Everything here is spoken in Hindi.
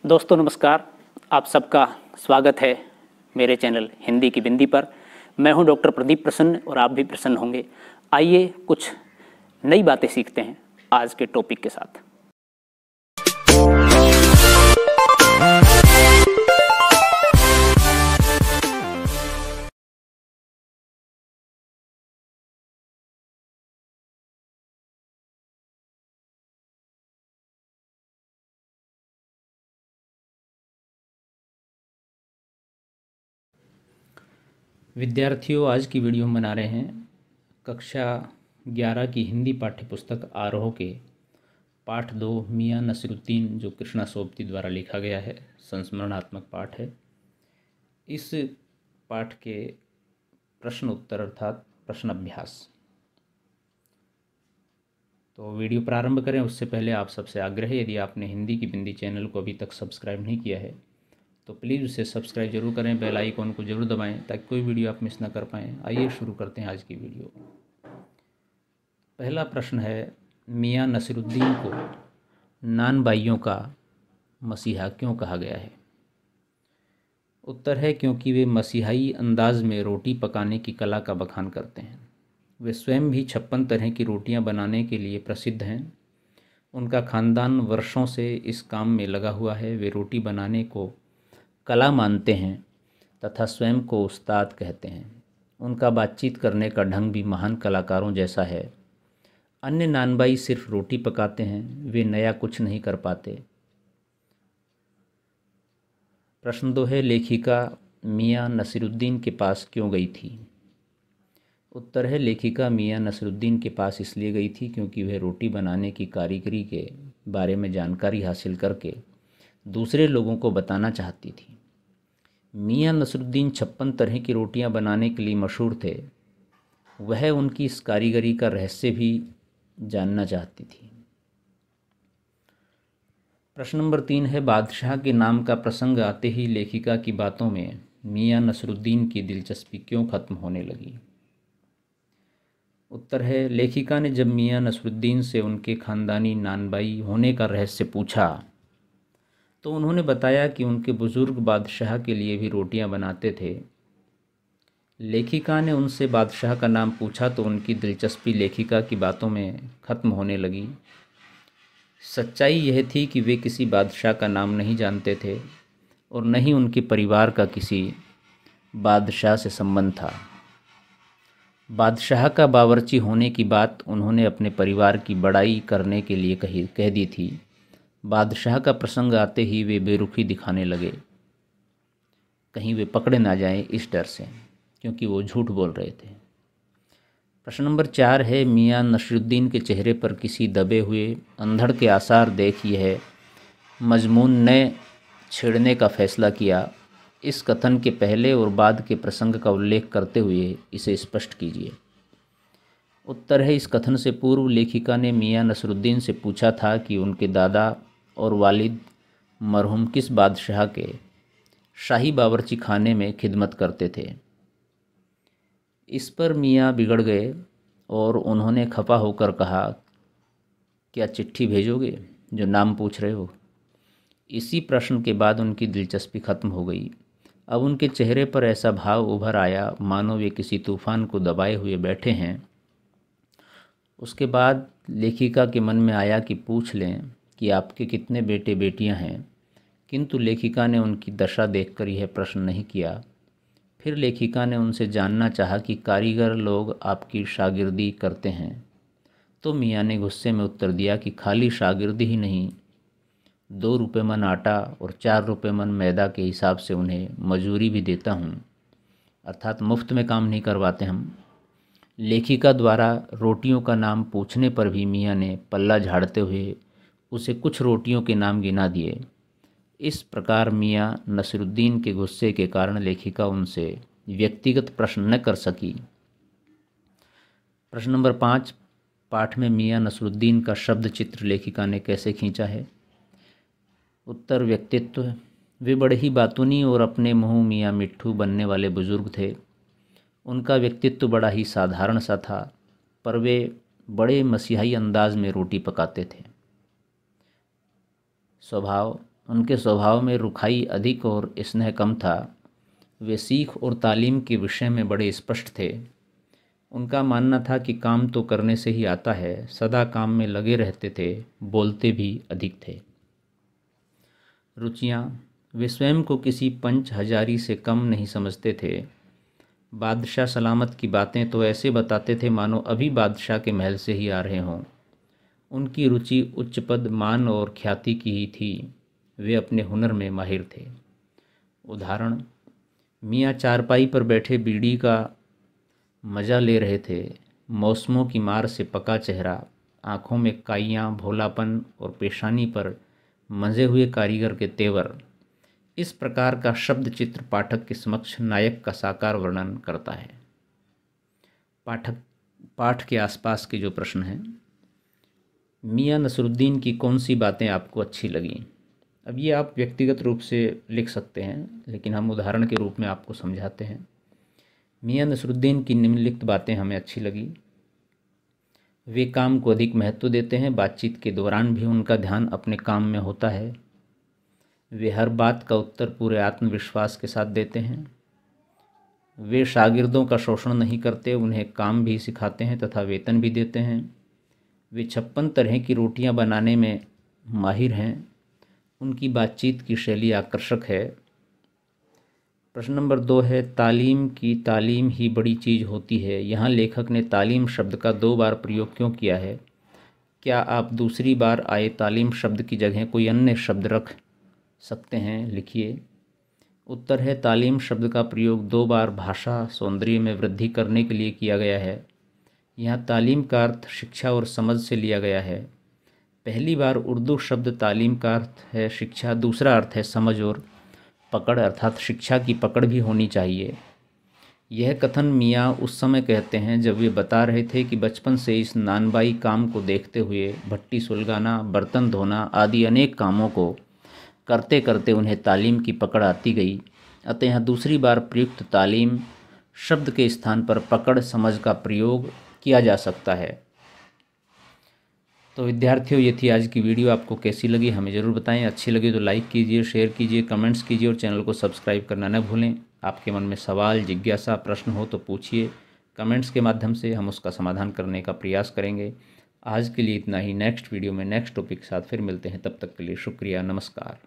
दोस्तों नमस्कार, आप सबका स्वागत है मेरे चैनल हिंदी की बिंदी पर। मैं हूं डॉक्टर प्रदीप प्रसन्न और आप भी प्रसन्न होंगे। आइए कुछ नई बातें सीखते हैं आज के टॉपिक के साथ। विद्यार्थियों, आज की वीडियो हम बना रहे हैं कक्षा 11 की हिंदी पाठ्यपुस्तक आरोह के पाठ 2 मियाँ नसीरुद्दीन, जो कृष्णा सोबती द्वारा लिखा गया है, संस्मरणात्मक पाठ है। इस पाठ के प्रश्न उत्तर अर्थात प्रश्न अभ्यास। तो वीडियो प्रारंभ करें उससे पहले आप सबसे आग्रह है, यदि आपने हिंदी की बिंदी चैनल को अभी तक सब्सक्राइब नहीं किया है तो प्लीज़ उसे सब्सक्राइब जरूर करें, बेल आइकॉन को जरूर दबाएं ताकि कोई वीडियो आप मिस ना कर पाएँ। आइए शुरू करते हैं आज की वीडियो। पहला प्रश्न है, मियाँ नसीरुद्दीन को नान बाइयों का मसीहा क्यों कहा गया है? उत्तर है क्योंकि वे मसीहाई अंदाज में रोटी पकाने की कला का बखान करते हैं। वे स्वयं भी 56 तरह की रोटियां बनाने के लिए प्रसिद्ध हैं। उनका खानदान वर्षों से इस काम में लगा हुआ है। वे रोटी बनाने को कला मानते हैं तथा स्वयं को उस्ताद कहते हैं। उनका बातचीत करने का ढंग भी महान कलाकारों जैसा है। अन्य नानबाई सिर्फ रोटी पकाते हैं, वे नया कुछ नहीं कर पाते। प्रश्न 2 है, लेखिका मियाँ नसीरुद्दीन के पास क्यों गई थी? उत्तर है लेखिका मियाँ नसीरुद्दीन के पास इसलिए गई थी क्योंकि वह रोटी बनाने की कारीगरी के बारे में जानकारी हासिल करके दूसरे लोगों को बताना चाहती थी। मियाँ नसीरुद्दीन 56 तरह की रोटियां बनाने के लिए मशहूर थे। वह उनकी इस कारीगरी का रहस्य भी जानना चाहती थी। प्रश्न नंबर 3 है, बादशाह के नाम का प्रसंग आते ही लेखिका की बातों में मियाँ नसीरुद्दीन की दिलचस्पी क्यों खत्म होने लगी? उत्तर है, लेखिका ने जब मियाँ नसीरुद्दीन से उनके खानदानी नानबाई होने का रहस्य पूछा तो उन्होंने बताया कि उनके बुजुर्ग बादशाह के लिए भी रोटियां बनाते थे। लेखिका ने उनसे बादशाह का नाम पूछा तो उनकी दिलचस्पी लेखिका की बातों में खत्म होने लगी। सच्चाई यह थी कि वे किसी बादशाह का नाम नहीं जानते थे और न ही उनके परिवार का किसी बादशाह से संबंध था। बादशाह का बावर्ची होने की बात उन्होंने अपने परिवार की बड़ाई करने के लिए कह दी थी। बादशाह का प्रसंग आते ही वे बेरुखी दिखाने लगे, कहीं वे पकड़े ना जाएं इस डर से, क्योंकि वो झूठ बोल रहे थे। प्रश्न नंबर 4 है, मियाँ नसीरुद्दीन के चेहरे पर किसी दबे हुए अंधड़ के आसार देख यह मजमून ने छेड़ने का फैसला किया। इस कथन के पहले और बाद के प्रसंग का उल्लेख करते हुए इसे स्पष्ट कीजिए। उत्तर है, इस कथन से पूर्व लेखिका ने मियाँ नसीरुद्दीन से पूछा था कि उनके दादा और वालिद मरहूम किस बादशाह के शाही बावर्ची खाने में खिदमत करते थे। इस पर मियाँ बिगड़ गए और उन्होंने खफा होकर कहा, क्या चिट्ठी भेजोगे जो नाम पूछ रहे हो? इसी प्रश्न के बाद उनकी दिलचस्पी खत्म हो गई। अब उनके चेहरे पर ऐसा भाव उभर आया मानो वे किसी तूफान को दबाए हुए बैठे हैं। उसके बाद लेखिका के मन में आया कि पूछ लें कि आपके कितने बेटे बेटियां हैं, किंतु लेखिका ने उनकी दशा देखकर यह प्रश्न नहीं किया। फिर लेखिका ने उनसे जानना चाहा कि कारीगर लोग आपकी शागिर्दी करते हैं, तो मियाँ ने गुस्से में उत्तर दिया कि खाली शागिर्दी ही नहीं, 2 रुपये मन आटा और 4 रुपये मन मैदा के हिसाब से उन्हें मजूरी भी देता हूँ, अर्थात मुफ्त में काम नहीं करवाते हम। लेखिका द्वारा रोटियों का नाम पूछने पर भी मियाँ ने पल्ला झाड़ते हुए उसे कुछ रोटियों के नाम गिना दिए। इस प्रकार मियाँ नसीरुद्दीन के गुस्से के कारण लेखिका उनसे व्यक्तिगत प्रश्न न कर सकी। प्रश्न नंबर 5, पाठ में मियाँ नसीरुद्दीन का शब्द चित्र लेखिका ने कैसे खींचा है? उत्तर, व्यक्तित्व। वे बड़े ही बातूनी और अपने मुँह मियाँ मिट्ठू बनने वाले बुजुर्ग थे। उनका व्यक्तित्व बड़ा ही साधारण सा था, पर वे बड़े मसीहाई अंदाज में रोटी पकाते थे। स्वभाव, उनके स्वभाव में रुखाई अधिक और स्नेह कम था। वे सीख और तालीम के विषय में बड़े स्पष्ट थे। उनका मानना था कि काम तो करने से ही आता है। सदा काम में लगे रहते थे, बोलते भी अधिक थे। रुचियाँ, वे स्वयं को किसी पंच हजारी से कम नहीं समझते थे। बादशाह सलामत की बातें तो ऐसे बताते थे मानो अभी बादशाह के महल से ही आ रहे हों। उनकी रुचि उच्च पद, मान और ख्याति की ही थी। वे अपने हुनर में माहिर थे। उदाहरण, मियाँ चारपाई पर बैठे बीड़ी का मज़ा ले रहे थे। मौसमों की मार से पका चेहरा, आँखों में काइयाँ, भोलापन और पेशानी पर मंजे हुए कारीगर के तेवर। इस प्रकार का शब्द चित्र पाठक के समक्ष नायक का साकार वर्णन करता है। पाठ के आसपास के जो प्रश्न हैं, मियाँ नसरुद्दीन की कौन सी बातें आपको अच्छी लगीं? अब ये आप व्यक्तिगत रूप से लिख सकते हैं, लेकिन हम उदाहरण के रूप में आपको समझाते हैं। मियाँ नसरुद्दीन की निम्नलिखित बातें हमें अच्छी लगी। वे काम को अधिक महत्व देते हैं। बातचीत के दौरान भी उनका ध्यान अपने काम में होता है। वे हर बात का उत्तर पूरे आत्मविश्वास के साथ देते हैं। वे शागिर्दों का शोषण नहीं करते, उन्हें काम भी सिखाते हैं तथा वेतन भी देते हैं। वे 56 तरह की रोटियां बनाने में माहिर हैं। उनकी बातचीत की शैली आकर्षक है। प्रश्न नंबर 2 है, तालीम की तालीम ही बड़ी चीज़ होती है। यहाँ लेखक ने तालीम शब्द का 2 बार प्रयोग क्यों किया है? क्या आप दूसरी बार आए तालीम शब्द की जगह कोई अन्य शब्द रख सकते हैं? लिखिए। उत्तर है, तालीम शब्द का प्रयोग 2 बार भाषा सौंदर्य में वृद्धि करने के लिए किया गया है। यहाँ तालीम का अर्थ शिक्षा और समझ से लिया गया है। पहली बार उर्दू शब्द तालीम का अर्थ है शिक्षा, दूसरा अर्थ है समझ और पकड़, अर्थात शिक्षा की पकड़ भी होनी चाहिए। यह कथन मियाँ उस समय कहते हैं जब वे बता रहे थे कि बचपन से इस नानबाई काम को देखते हुए भट्टी सुलगाना, बर्तन धोना आदि अनेक कामों को करते करते उन्हें तालीम की पकड़ आती गई। अतः यहाँ दूसरी बार प्रयुक्त तालीम शब्द के स्थान पर पकड़, समझ का प्रयोग किया जा सकता है। तो विद्यार्थियों, ये थी आज की वीडियो। आपको कैसी लगी हमें ज़रूर बताएं। अच्छी लगी तो लाइक कीजिए, शेयर कीजिए, कमेंट्स कीजिए और चैनल को सब्सक्राइब करना न भूलें। आपके मन में सवाल, जिज्ञासा, प्रश्न हो तो पूछिए। कमेंट्स के माध्यम से हम उसका समाधान करने का प्रयास करेंगे। आज के लिए इतना ही। नेक्स्ट वीडियो में नेक्स्ट टॉपिक के साथ फिर मिलते हैं। तब तक के लिए शुक्रिया, नमस्कार।